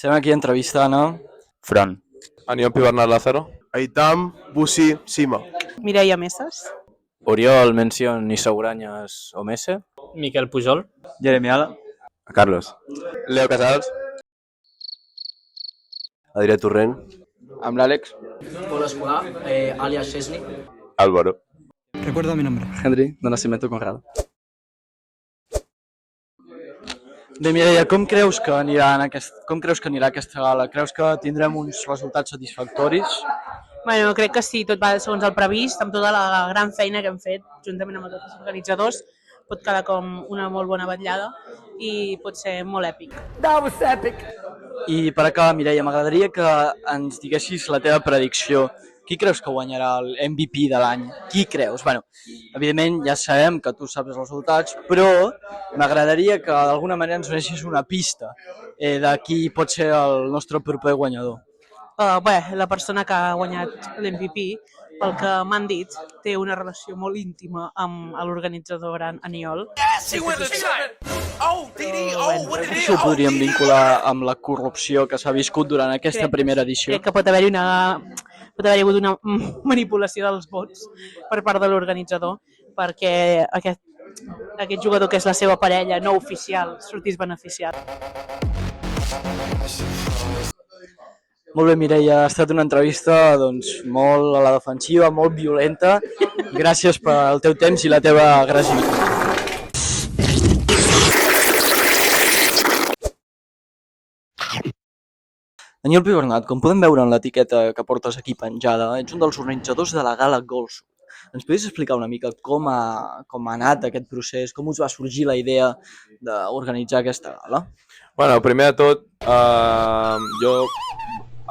Estem aquí entrevistant a Fran. Aniol Pibernat Lázaro. Aitam Bussi Sima. Mireia Messes. Oriol Mención i Seguranyes Omese. Miquel Pujol. Jeremy Ala. Carlos. Leo Casals. Adrià Torrent. Amb l'Àlex. Pol Escolar, alias Chesney. Álvaro. Recuerda mi nombre. Henry, de Nascimento Conrado. Bé, Mireia, com creus que anirà aquesta gala? Creus que tindrem uns resultats satisfactoris? Bueno, crec que sí, tot va segons el previst, amb tota la gran feina que hem fet, juntament amb tots els organitzadors, pot quedar com una molt bona vetllada i pot ser molt èpic. I per acabar, Mireia, m'agradaria que ens diguessis la teva predicció. Qui creus que guanyarà el MVP de l'any? Qui creus? Bueno, evidentment ja sabem que tu saps els resultats, però m'agradaria que d'alguna manera ens donessis una pista de qui pot ser el nostre proper guanyador. Bé, la persona que ha guanyat l'MVP, pel que m'han dit, té una relació molt íntima amb l'organitzador gran Aniol. Això ho podríem vincular amb la corrupció que s'ha viscut durant aquesta primera edició. Crec que pot haver-hi hagut una manipulació dels vots per part de l'organitzador perquè aquest jugador que és la seva parella no oficial sortís beneficiat. Molt bé, Mireia, ha estat una entrevista molt a la defensiva, molt violenta. Gràcies pel teu temps i la teva agressivitat. Aniol Pibernat, com podem veure en l'etiqueta que portes aquí penjada, ets un dels organitzadors de la gala Golsud. Ens podries explicar una mica com ha anat aquest procés, com us va sorgir la idea d'organitzar aquesta gala? Bueno, primer de tot, a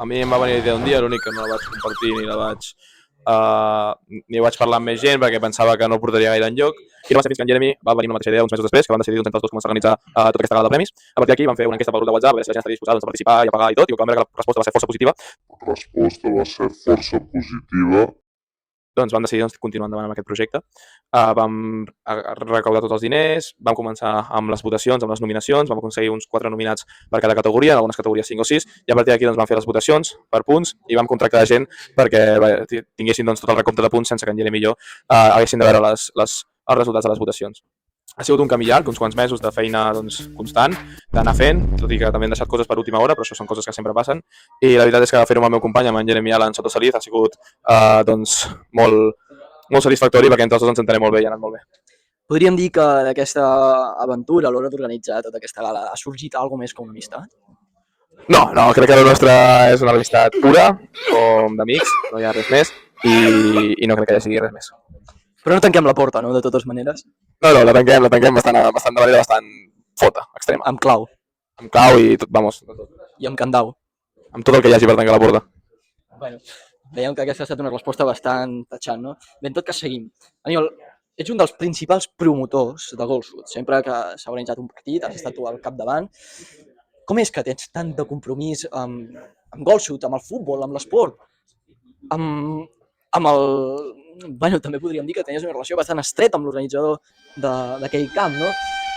mi em va venir la idea un dia, l'únic que no la vaig compartir ni vaig parlar amb més gent perquè pensava que no portaria gaire enlloc. I no va ser fins que en Jeremy va venir una mateixa idea uns mesos després, que van decidir entre els dos començar a organitzar tota aquesta gala de premis. A partir d'aquí vam fer una enquesta pel grup de WhatsApp, a veure si la gent estaria disposada a participar i a pagar i tot, i vam veure que la resposta va ser força positiva. Doncs vam decidir continuar endavant amb aquest projecte. Vam recaudar tots els diners, vam començar amb les votacions, amb les nominacions, vam aconseguir uns 4 nominats per cada categoria, en algunes categories 5 o 6, i a partir d'aquí vam fer les votacions per punts i vam contractar gent perquè tinguessin tot el recompte de punts sense que en Jeremy i jo haguessin de veure els resultats de les votacions. Ha sigut un camí llarg, uns quants mesos de feina constant, d'anar fent, tot i que també hem deixat coses per última hora, però això són coses que sempre passen. I la veritat és que fer-ho amb el meu company, amb en Jeremy Alan Soto Saliz, ha sigut molt satisfactori perquè entre els dos ens entenem molt bé i ha anat molt bé. Podríem dir que d'aquesta aventura, a l'hora d'organitzar tota aquesta gala, ha sorgit alguna més que una amistat? No, crec que la nostra és una amistat pura, com d'amics, no hi ha res més, i no crec que hi sigui res més. Però no tanquem la porta, no?, de totes maneres. No, la tanquem de manera bastant fota, extrema. Amb clau. Amb clau i tot, vamos. I amb candau. Amb tot el que hi hagi per tancar la porta. Bueno, veiem que aquesta ha estat una resposta bastant tatxant, no? Bé, en tot cas seguim. Aniol, ets un dels principals promotors de Golsud. Sempre que s'ha organitzat un partit, has estat tu al capdavant. Com és que tens tant de compromís amb Golsud, amb el futbol, amb l'esport? Bueno, també podríem dir que tenies una relació bastant estreta amb l'organitzador d'aquell camp, no?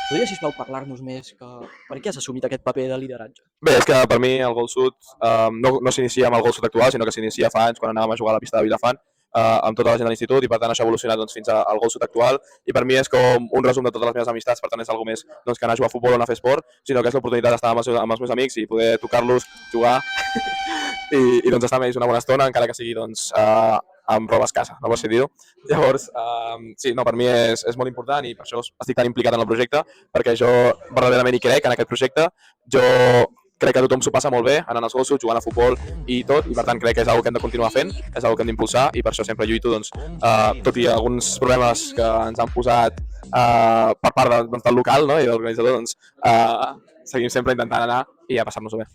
Podries, sisplau, parlar-nos més per què has assumit aquest paper de lideratge? Bé, és que per mi el Golsud no s'inicia amb el Golsud actual, sinó que s'inicia fa anys quan anàvem a jugar a la pista de Vilafant amb tota la gent de l'institut, i per tant això ha evolucionat fins al Golsud actual, i per mi és com un resum de totes les meves amistats. Per tant és alguna més que anar a jugar a futbol o anar a fer esport, sinó que és l'oportunitat d'estar amb els meus amics i poder tocar-los, jugar i estar amb ells una bona estona, encara que sigui amb roba escassa, no vols dir-ho. Llavors, sí, per mi és molt important i per això estic tan implicat en el projecte, perquè jo verdaderament hi crec en aquest projecte. Jo crec que tothom s'ho passa molt bé anant als Golsud, jugant a futbol i tot, i per tant crec que és una cosa que hem de continuar fent, és una cosa que hem d'impulsar, i per això sempre lluito, tot i alguns problemes que ens han posat per part del local, no?, i de l'organitzador, seguim sempre intentant anar i a passar-nos-ho bé.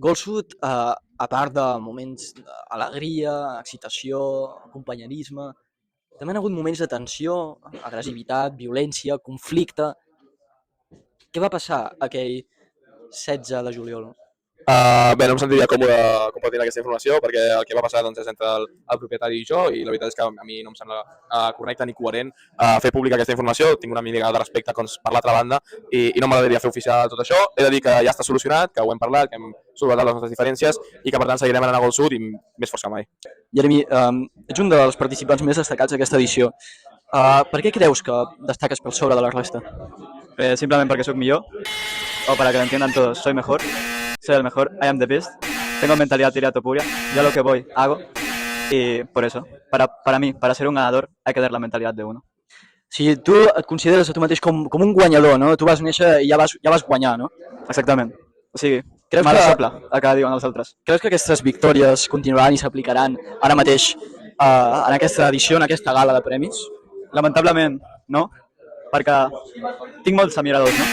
Golsud, a part de moments d'alegria, excitació, companyerisme, també han hagut moments de tensió, agressivitat, violència, conflicte. Què va passar aquell 16 de juliol? Bé, no em sentiria còmode compartint aquesta informació perquè el que va passar doncs, és entre el propietari i jo i la veritat és que a mi no em sembla correcte ni coherent fer pública aquesta informació. Tinc una mica de respecte per l'altra banda i no m'agradaria fer oficial tot això. He de dir que ja està solucionat, que ho hem parlat, que hem solucionat les nostres diferències i que per tant seguirem anant a Gol Sud i més forts que mai. Jeremy, ets un dels participants més destacats d'aquesta edició. Per què creus que destaques per sobre de la resta? Simplemente porque soy millor, o para que lo entiendan todos, soy mejor, soy el mejor, I am the best, tengo mentalidad Topuria, yo lo que voy, hago, y por eso, para mí, para ser un ganador, hay que tener la mentalidad de uno. Si tu et consideres a tu mateix com un guanyador, no? Tu vas néixer i ja vas guanyar, no? Exactament. O sigui, Creus mala que- sopla, el que diuen els altres. Creus que aquestes victòries continuaran i s'aplicaran ara mateix en aquesta edició, en aquesta gala de premis? Lamentablement, no, perquè tinc molts admiradors, no?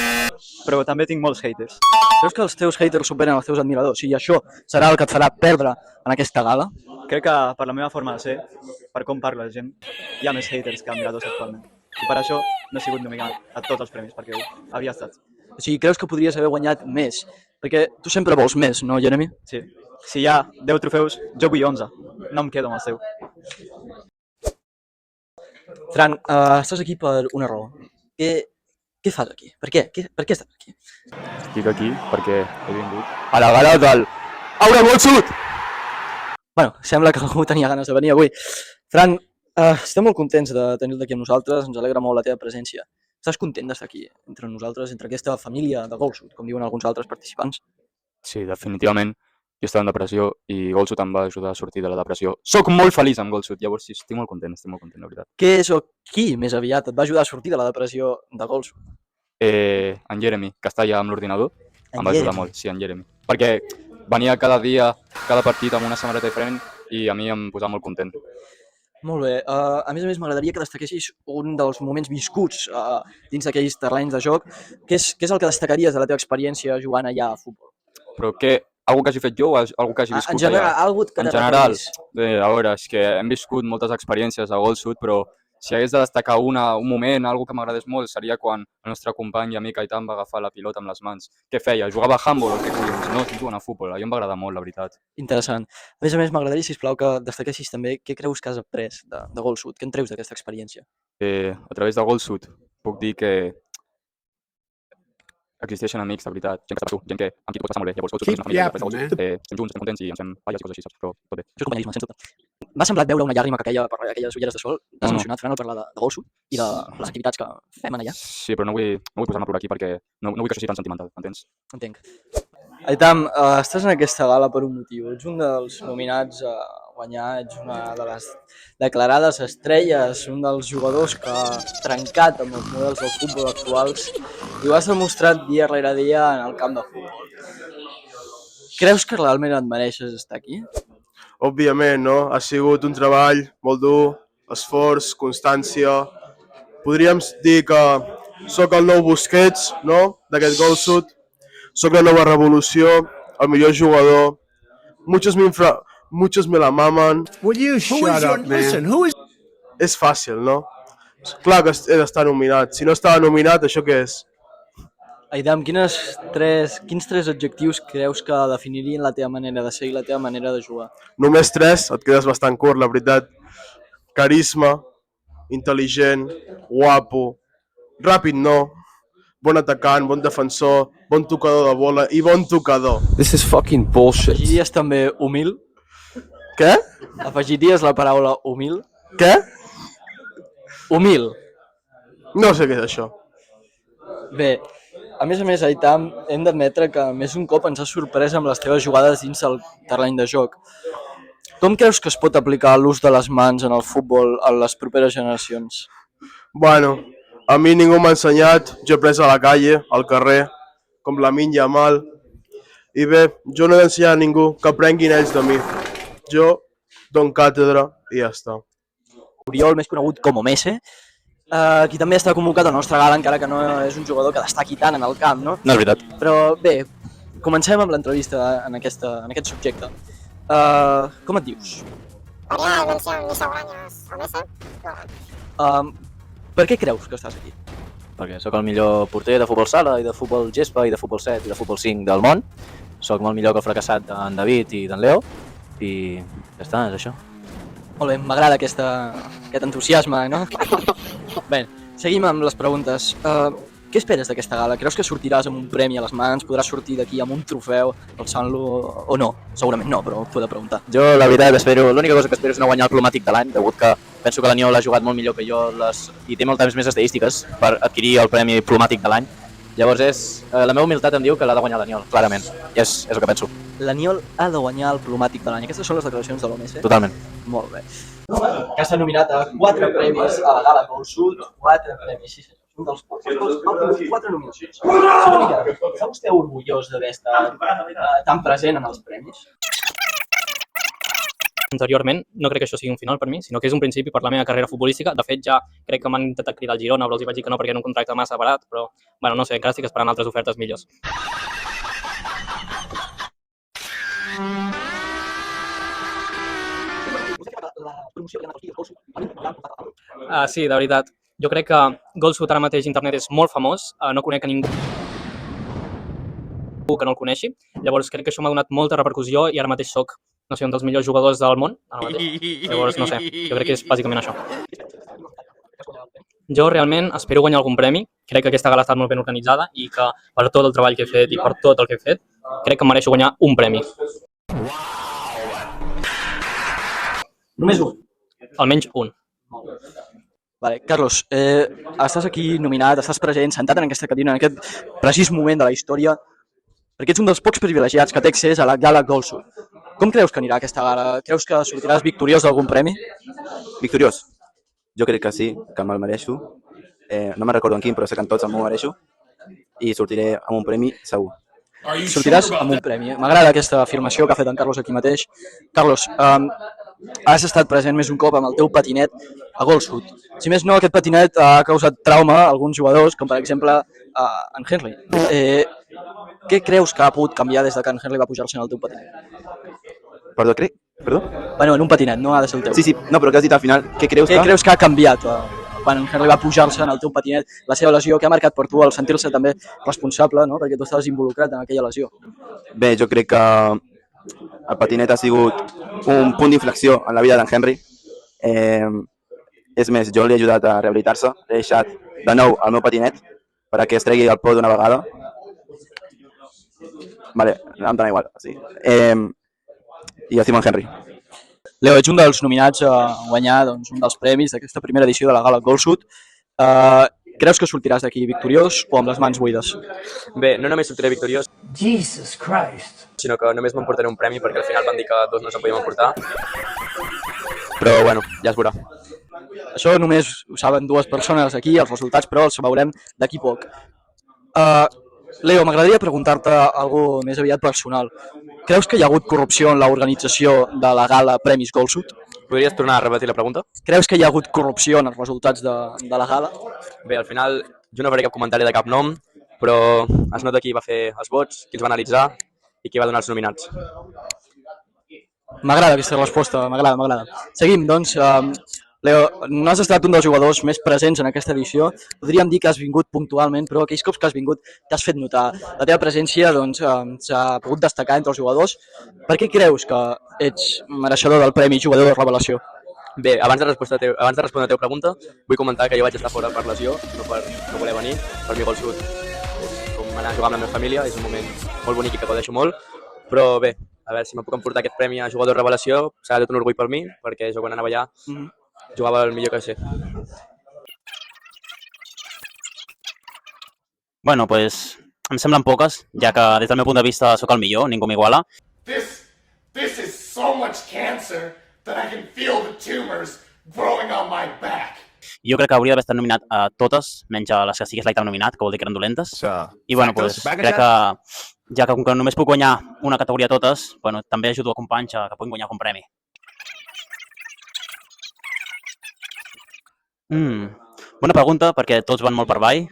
Però també tinc molts haters. Creus que els teus haters superen els teus admiradors? I això serà el que et farà perdre en aquesta gala? Crec que per la meva forma de ser, per com parla la gent, hi ha més haters que admiradors actualment. I per això no he sigut nominat a tots els premis, perquè ho havia estat. O sigui, creus que podries haver guanyat més? Perquè tu sempre vols més, no, Jeremy? Sí. Si hi ha 10 trofeus, jo vull 11. No em quedo amb el seu. Fran, estàs aquí per una raó. Què fas aquí? Per què estàs aquí? Estic aquí perquè he vingut. A la gala del Aura Gol Sud! Bueno, sembla que algú tenia ganes de venir avui. Fran, estem molt contents de tenir-te aquí amb nosaltres, ens alegra molt la teva presència. Estàs content d'estar aquí, entre nosaltres, entre aquesta família de Gol Sud, com diuen alguns altres participants? Sí, definitivament. Jo estava en depressió i Gol Sud em va ajudar a sortir de la depressió. Soc molt feliç amb Gol Sud, llavors sí, estic molt content, la veritat. Què és o qui més aviat et va ajudar a sortir de la depressió de Gol Sud? En Jeremy, que està allà amb l'ordinador, En em va ajudar Jeremy. molt, sí, en Jeremy. Perquè venia cada dia, cada partit amb una samarreta diferent i a mi em posava molt content. Molt bé. A més, m'agradaria que destaquessis un dels moments viscuts dins d'aquells terrenys de joc. Què és el que destacaries de la teva experiència jugant allà a futbol? Però què? Algú que hagi fet jo o algú que hagi viscut En general, allà? algú que En te general, recorris. bé, a veure, és que hem viscut moltes experiències a Gol Sud, però si hagués de destacar un moment, algo que m'agradés molt, seria quan el nostre company i amic Aitan va agafar la pilota amb les mans. Què feia? Jugava a handball o què collons? No, estic jugant a futbol. A mi em va agradar molt, la veritat. Interessant. A més, m'agradaria, sisplau, que destaquessis també què creus que has après de Gol Sud, què en treus d'aquesta experiència? A través de Gol Sud puc dir que existeixen amics, de veritat, gent que està per tu, gent amb qui t'ho pots passar molt bé. Llavors, Gol Sud és una família, després de Gol Sud, estem junts, estem contents i ens fem palles i coses així, saps? Però tot bé. Això és companyerisme, sens dubte. M'ha semblat veure una llàgrima que queia per aquelles ulleres de sol. T'has No. emocionat, Fran, al parlar de Gol Sud i de les activitats que fem allà? Sí, però no vull posar-me a plorar aquí perquè no vull que això sigui tan sentimental, entens? Entenc. Aitam, estàs en aquesta gala per un motiu. Ets un dels nominats a guanyar, ets una de les declarades estrelles, un dels jugadors que ha trencat amb els models del futbol actuals i ho has demostrat dia rere dia en el camp de futbol. Creus que realment et mereixes estar aquí? Òbviament, no? Ha sigut un treball molt dur, esforç, constància. Podríem dir que sóc el nou Busquets, no?, d'aquest Gol Sud. Sóc la nova revolució, el millor jugador. Muchos me la maman. Will you shut up, man? Listen, who is És fàcil, no? Clar que he d'estar nominat. Si no estava nominat, això què és? Aitam, quins tres adjectius creus que definirien la teva manera de ser i la teva manera de jugar? Només 3, et quedes bastant curt, la veritat. Carisma, intel·ligent, guapo, ràpid no, bon atacant, bon defensor, bon tocador de bola i bon tocador. This is fucking bullshit. Afegiries també humil? Què? Afegiries la paraula humil? Què? Humil. No sé què és això. Bé, a més, Aitam, hem d'admetre que més d'un cop ens has sorprès amb les teves jugades dins el terreny de joc. Com creus que es pot aplicar l'ús de les mans en el futbol a les properes generacions? Bueno, a mi ningú m'ha ensenyat, jo he après a la calle, al carrer, com Lamine Yamal. I bé, jo no he d'ensenyar a ningú, que aprenguin ells de mi. Jo dono càtedra i ja està. Oriol, més conegut com Messi, qui també està convocat a la nostra gala, encara que no és un jugador que destaqui tant en el camp, no? No és veritat. Però bé, comencem amb l'entrevista en aquest subjecte. Com et dius? Podría mención mis años o meses. Per què creus que estàs aquí? Perquè sóc el millor porter de futbol sala i de futbol gespa i de futbol 7 i de futbol 5 del món Soc molt millor que el fracassat d'en David i d'en Leo i ja està, és això. Molt bé, m'agrada aquest entusiasme, no? Bé, seguim amb les preguntes. Què esperes d'aquesta gala? Creus que sortiràs amb un premi a les mans? Podràs sortir d'aquí amb un trofeu alçant-lo o no? Segurament no, però t'ho he de preguntar. Jo, la veritat, l'única cosa que espero és no guanyar el plomàtic de l'any, degut que penso que l'Aniol ha jugat molt millor que jo i té moltes més estadístiques per adquirir el premi plomàtic de l'any. Llavors, la meva humilitat em diu que l'ha de guanyar l'Aniol, clarament. I és el que penso. L'Aniol ha de guanyar el plomàtic de l'any. Aquestes són les declaracions de l'OMS? Totalment. Molt bé. Que s'ha nominat a 4 premis a la Gala Gol Sud. 4 premis, sí senyor. Un dels pocs. Ha tingut 4 nominacions. Senyor Miquel, està vostè orgullós d'haver estat tan present en els premis? Anteriorment, no crec que això sigui un final per mi, sinó que és un principi per la meva carrera futbolística. De fet, ja crec que m'han intentat cridar al Girona, però els vaig dir que no perquè era un contracte massa barat, però, bueno, no sé, encara estic esperant altres ofertes millors. Sí, de veritat. Jo crec que Gol Sud ara mateix internet és molt famós, no conec a ningú que no el coneixi, llavors crec que això m'ha donat molta repercussió i ara mateix soc, no sé, un dels millors jugadors del món, ara mateix. Llavors, no sé, jo crec que és bàsicament això. Jo realment espero guanyar algun premi, crec que aquesta gala ha estat molt ben organitzada i que per tot el treball que he fet i per tot el que he fet, crec que em mereixo guanyar un premi. Només un? Almenys un. Vale, Carlos, estàs aquí nominat, estàs present, sentat en aquesta cadira, en aquest precís moment de la història, perquè ets un dels pocs privilegiats que té accés a la Gala Gol Sud. Com creus que anirà aquesta gala? Creus que sortiràs victoriós d'algun premi? Victoriós? Jo crec que sí, que me'l mereixo. No me'n recordo en quin, però sé que en tots me'l mereixo. I sortiré amb un premi segur. Sortiràs amb un premi. M'agrada aquesta afirmació que ha fet en Carlos aquí mateix. Carlos, has estat present més un cop amb el teu patinet a Gol Sud. Si més no, aquest patinet ha causat trauma a alguns jugadors, com per exemple en Henry. Què creus que ha pogut canviar des que en Henry va pujar-se en el teu patinet? Perdó, crec? Perdó? Bueno, en un patinet, no ha de ser el teu. Sí, no, però què has dit al final? Què creus que ha canviat quan en Henry va pujar-se en el teu patinet, la seva lesió, que ha marcat per tu el sentir-se també responsable, no? Perquè tu estaves involucrat en aquella lesió? Bé, jo crec que el patinet ha sigut un punt d'inflexió en la vida d'en Henry. És més, jo l'he ajudat a rehabilitar-se, l'he deixat de nou el meu patinet perquè es tregui el por d'una vegada. Vale, em dona igual. Sí. I estimo en Henry. Leo, ets un dels nominats a guanyar un dels premis d'aquesta primera edició de la Gala Gol Sud. Creus que sortiràs d'aquí victoriós o amb les mans buides? Bé, no només sortiré victoriós, Jesus Christ. sinó que només m'emportaré un premi perquè al final van dir que dos no se'n podíem emportar. Però bueno, ja es veurà. Això només ho saben 2 persones aquí, els resultats, però els veurem d'aquí poc. Leo, m'agradaria preguntar-te alguna més aviat personal. Creus que hi ha hagut corrupció en l'organització de la gala Premis Gol Sud? Podries tornar a repetir la pregunta? Creus que hi ha hagut corrupció en els resultats de la gala? Bé, al final jo no faré cap comentari de cap nom, però es nota qui va fer els vots, qui els va analitzar i qui va donar els nominats. M'agrada aquesta resposta, m'agrada. Seguim, doncs. Leo, no has estat un dels jugadors més presents en aquesta edició. Podríem dir que has vingut puntualment, però aquells cops que has vingut t'has fet notar. La teva presència s'ha pogut destacar entre els jugadors. Per què creus que ets mereixedor del Premi Jugador de Revelació? Bé, abans de respondre a la teva pregunta, vull comentar que jo vaig estar fora per lesió, no per no voler venir. Per mi Gol Sud és com anar a jugar amb la meva família, és un moment molt bonic i que gaudeixo molt. Però bé, a veure si me puc emportar aquest premi a Jugador de Revelació, serà tot un orgull per mi, perquè jo quan anava allà jugava el millor que sé. Bueno, pues em semblen poques, ja que des del meu punt de vista sóc el millor, ningú m'iguala. This is so much cancer that I can feel the tumors growing on my back. Jo crec que hauria d'haver estat nominat a totes, menys a les que sí que s'ha nominat, que vol dir que eren dolentes. I bueno, pues, crec que ja que com que només puc guanyar una categoria a totes, bueno, també ajudo a companys a que puguin guanyar algun premi. Bona pregunta, perquè tots van molt per avall.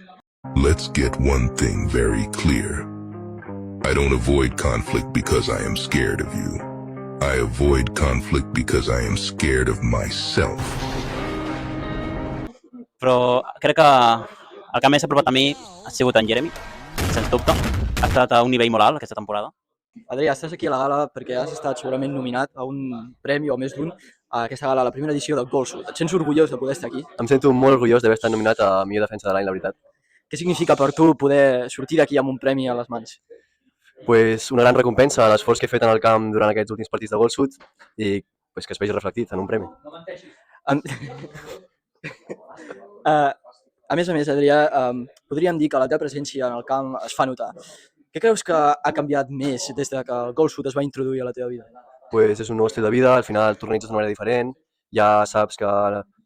Let's get one thing very clear. I don't avoid conflict because I am scared of you. I avoid conflict because I am scared of myself. Però crec que el que més s'ha apropat a mi ha sigut en Jeremy, sens dubte. Ha estat a un nivell molt alt aquesta temporada. Adrià, estàs aquí a la gala perquè has estat segurament nominat a un premi o més d'un a aquesta gala, a la primera edició de Gol Sud. Et sents orgullós de poder estar aquí? Em sento molt orgullós d'haver estat nominat a millor defensa de l'any, la veritat. Què significa per tu poder sortir d'aquí amb un premi a les mans? Pues una gran recompensa a l'esforç que he fet en el camp durant aquests últims partits de Gol Sud i pues, que es vegi reflectit en un premi. A més, Adrià, podríem dir que la teva presència en el camp es fa notar. Què creus que ha canviat més des que el Gol Sud es va introduir a la teva vida? Pues és un nou estil de vida, al final t'organitzes d'una manera diferent, ja saps que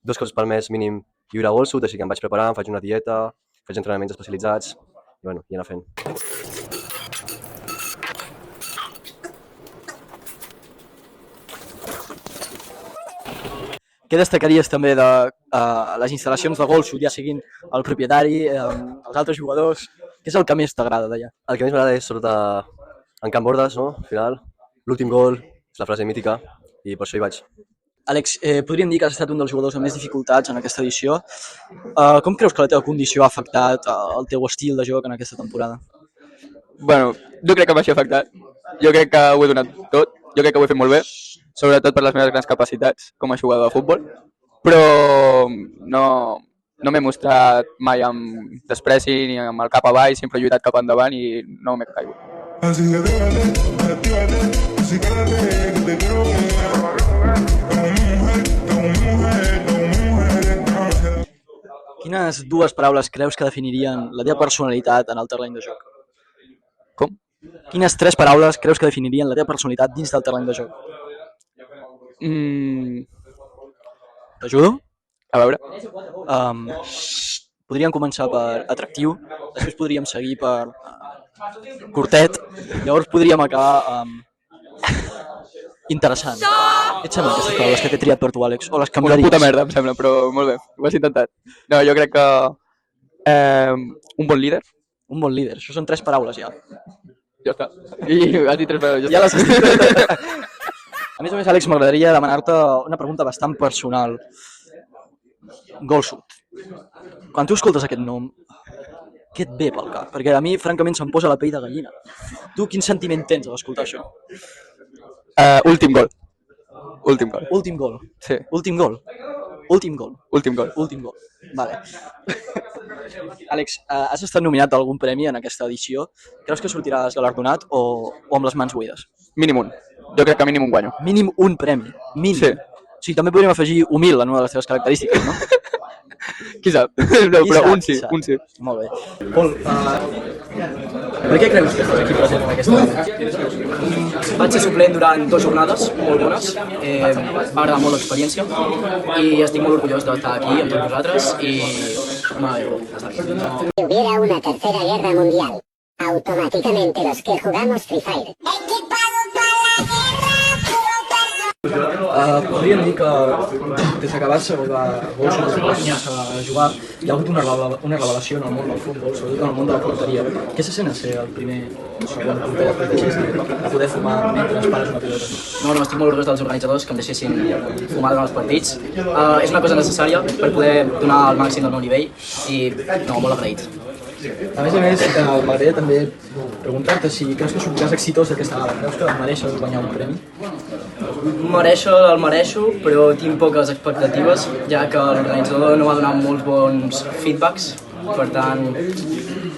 2 cops pel mes mínim hi haurà Gol Sud, així que em vaig preparant, faig una dieta, faig entrenaments especialitzats i bueno, i anar fent. Què destacaries també de les instal·lacions de Gol Sud, ja siguin el propietari, els altres jugadors? Què és el que més t'agrada d'allà? El que més m'agrada és sobretot en Can Bordes, no? Al final, l'últim gol és la frase mítica i per això hi vaig. Àlex, podríem dir que has estat un dels jugadors amb més dificultats en aquesta edició. Com creus que la teva condició ha afectat el teu estil de joc en aquesta temporada? Bueno, jo crec que m'ha afectat. Jo crec que ho he donat tot. Jo crec que ho he fet molt bé, sobretot per les meves grans capacitats com a jugador de futbol. Però no m'he mostrat mai amb despreci ni amb el cap avall, sempre he lluitat cap endavant i no m'he caigut. Quines 2 paraules creus que definirien la teva personalitat en el terreny de joc? Com? Quines 3 paraules creus que definirien la teva personalitat dins del terreny de joc? T'ajudo? A veure. Podríem començar per atractiu, després podríem seguir per curtet, llavors podríem acabar interessant. Què et sembla aquestes paraules que t'he triat per tu, Àlex? O les canviaries? Una puta merda, em sembla, però molt bé, ho has intentat. No, jo crec que un bon líder. Un bon líder, això són 3 paraules ja. Ja està. I has dit 3 paraules, ja les has dit. A més, Àlex, m'agradaria demanar-te una pregunta bastant personal. Gol Sud. Quan tu escoltes aquest nom, què et ve pel cap? Perquè a mi, francament, se'm posa la pell de gallina. Tu quin sentiment tens a l'escoltar això? Últim gol. Últim gol. Últim gol? Sí. Últim gol? Últim gol? Últim gol. Últim gol. Vale. Àlex, has estat nominat a algun premi en aquesta edició. Creus que sortiràs galardonat o amb les mans buides? Mínim un. Jo crec que mínim un guanyo. Mínim un premi? Mínim? Sí. Sí, també podríem afegir humil en una de les teves característiques, no? Qui sap? No, però un sí, un sí. Molt bé. Pol, per què creus que estàs aquí present en aquesta gala? Vaig ser suplent durant 2 jornades molt bones, m'ha agradat molt l'experiència i estic molt orgullós d'estar aquí amb tots vosaltres i m'alegro d'estar aquí. Si hubiera una tercera guerra mundial, automáticamente los que jugamos Free Fire. Podríem dir que des que vas a Gol Sud, des que vas començar a jugar, hi ha hagut una revelació en el món del futbol, sobretot en el món de la porteria. Què se sent a ser el primer o segon porter de futbol a poder fumar mentre es pares una pilota? No, estic molt orgullós dels organitzadors que em deixessin fumar durant els partits. És una cosa necessària per poder donar el màxim del meu nivell i molt agraït. A més, m'agradaria també preguntar-te si creus que sortiràs exitós d'aquesta gala. Creus que mereixes guanyar un premi? El mereixo, però tinc poques expectatives, ja que l'organitzador no m'ha donat molts bons feedbacks. Per tant,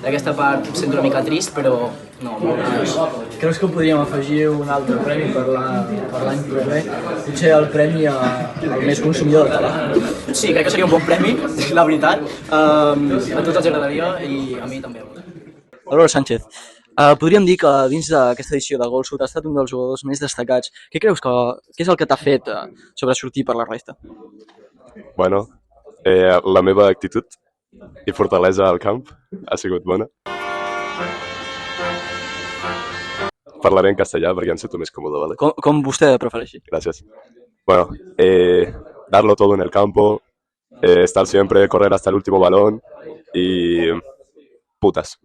d'aquesta part em sento una mica trist, però no, molt orgullós. Creus que podríem afegir un altre premi per l'any proper? Potser el premi al més consumidor del talent? Sí, crec que seria un bon premi, la veritat. A tots els agradaria i a mi també. Álvaro Sánchez, podríem dir que dins d'aquesta edició de Gol Sud ha estat un dels jugadors més destacats. Què creus que és el que t'ha fet sobresortir per la resta? Bueno, la meva actitud i fortalesa al camp ha sigut bona. Parlaré en castellà perquè em sento més còmode, ¿vale? Com vostè prefereixi. Gracias. Bueno, darlo todo en el campo, estar siempre, correr hasta el último balón y putas.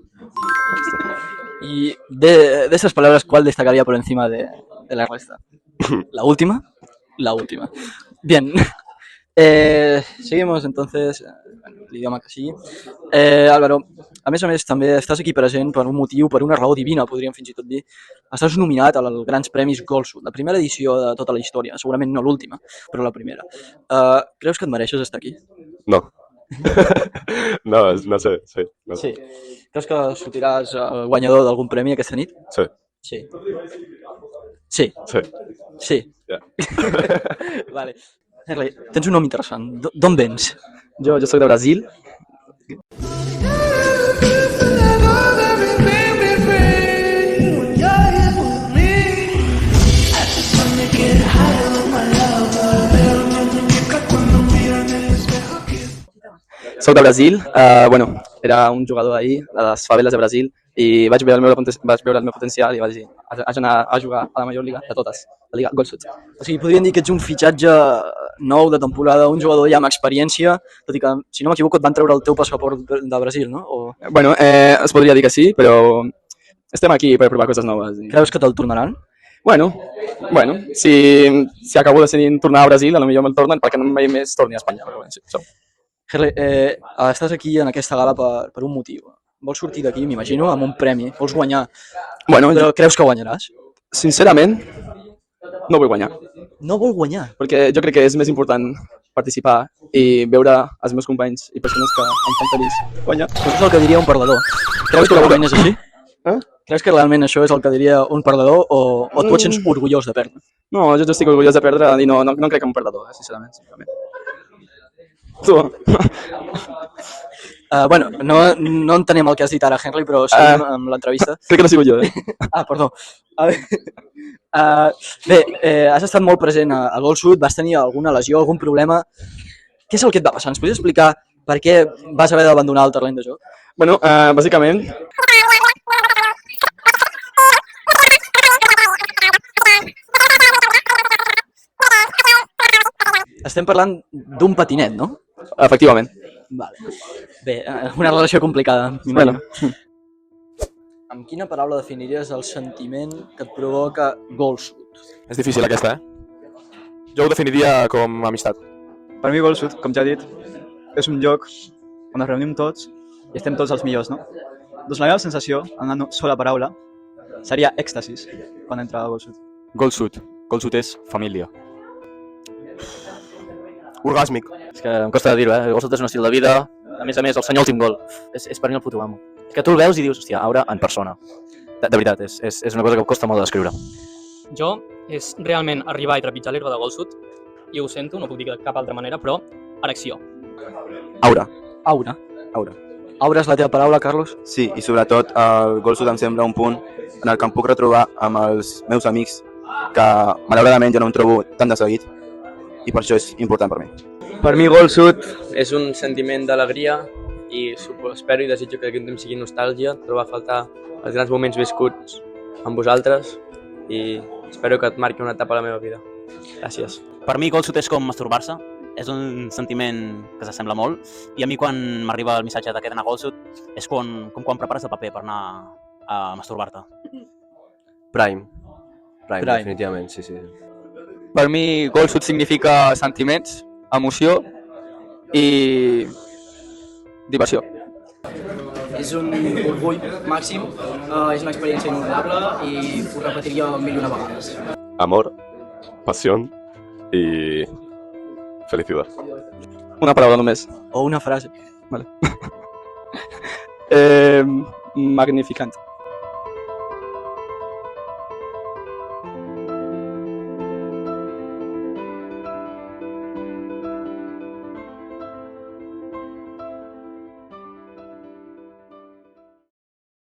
Y de esas palabras, ¿cuál destacaría por encima de la resta? ¿La última? La última. Bien. Seguimos entonces. l'idioma que sigui. Álvaro, a més, també estàs aquí present per un motiu, per una raó divina, podríem fins i tot dir. Estàs nominat als Grans Premis Golsud, la primera edició de tota la història, segurament no l'última, però la primera. Creus que et mereixes estar aquí? No. No sé, sí. No sé. Sí. Creus que sortiràs guanyador d'algun premi aquesta nit? Sí. Sí. Sí. Sí. Sí. Ja. Vale. Henry, tens un nom interessant. D'on vens? Jo soc de Brasil. Soc de Brasil, era un jugador ahir de les faveles de Brasil i vaig veure el meu potencial i vaig dir, haig d'anar a jugar a la major lliga de totes, la Lliga Golsud. O sigui, podríem dir que ets un fitxatge nou de temporada, un jugador ja amb experiència, tot i que, si no m'equivoco, et van treure el teu passaport de Brasil, no? Es podria dir que sí, però estem aquí per provar coses noves. Creus que te'l tornaran? Bueno, si acabo decidint tornar a Brasil, potser me'l tornen perquè no mai més torni a Espanya. Però sí, això. Henry, estàs aquí en aquesta gala per un motiu. Vols sortir d'aquí, m'imagino, amb un premi. Vols guanyar. Però creus que guanyaràs? Sincerament, no vull guanyar. No vol guanyar? Perquè jo crec que és més important participar i veure els meus companys i persones que em fan feliç guanyar. Això és el que diria un perdedor. Creus que realment és així? Creus que realment això és el que diria un perdedor o tu et sents orgullós de perdre? No, jo estic orgullós de perdre i no crec que un perdedor, sincerament. Tu. No entenem el que has dit ara, Henry, però seguim amb l'entrevista. Crec que no he sigut jo, Perdó. Bé, has estat molt present a Golsud, vas tenir alguna lesió, algun problema. Què és el que et va passar? Ens podries explicar per què vas haver d'abandonar el terreny de joc? Bàsicament... Estem parlant d'un patinet, no? Efectivament. Vale. Bé, una relació complicada. Amb quina paraula definiries el sentiment que et provoca Golsud? És difícil aquesta, Jo ho definiria com amistat. Per mi Golsud, com ja he dit, és un lloc on ens reunim tots i estem tots els millors, no? Doncs la meva sensació, en una sola paraula, seria èxtasis quan entra a Golsud. Golsud és família. Orgàsmic. És que em costa de dir-ho, Golsud és un estil de vida. A més, el senyor últim gol. És per mi el puto amo. És que tu el veus i dius, hòstia, Aura en persona. De veritat, és una cosa que em costa molt descriure. Jo és realment arribar i trepitjar l'herba de Golsud i ho sento, no puc dir de cap altra manera, però erecció. Aura. Aura. Aura. Aura és la teva paraula, Carlos? Sí, i sobretot el Golsud em sembla un punt en el que em puc retrobar amb els meus amics que malauradament jo no em trobo tan de seguit i per això és important per mi. Per mi Golsud és un sentiment d'alegria i espero i desitjo que aquest temps sigui nostàlgia, trobar a faltar els grans moments viscuts amb vosaltres i espero que et marqui una etapa a la meva vida. Gràcies. Per mi Golsud és com masturbar-se, és un sentiment que s'assembla molt i a mi quan m'arriba el missatge d'aquest anar a Golsud és com quan prepares el paper per anar a masturbar-te. Prime, definitivament, sí. Per mi Golsud significa sentiments, emoció i diversió. És un orgull màxim, és una experiència inolvidable i ho repetiria 1.000 vegades. Amor, pasión y felicidad. Una paraula només. O una frase. Vale. Magnificant.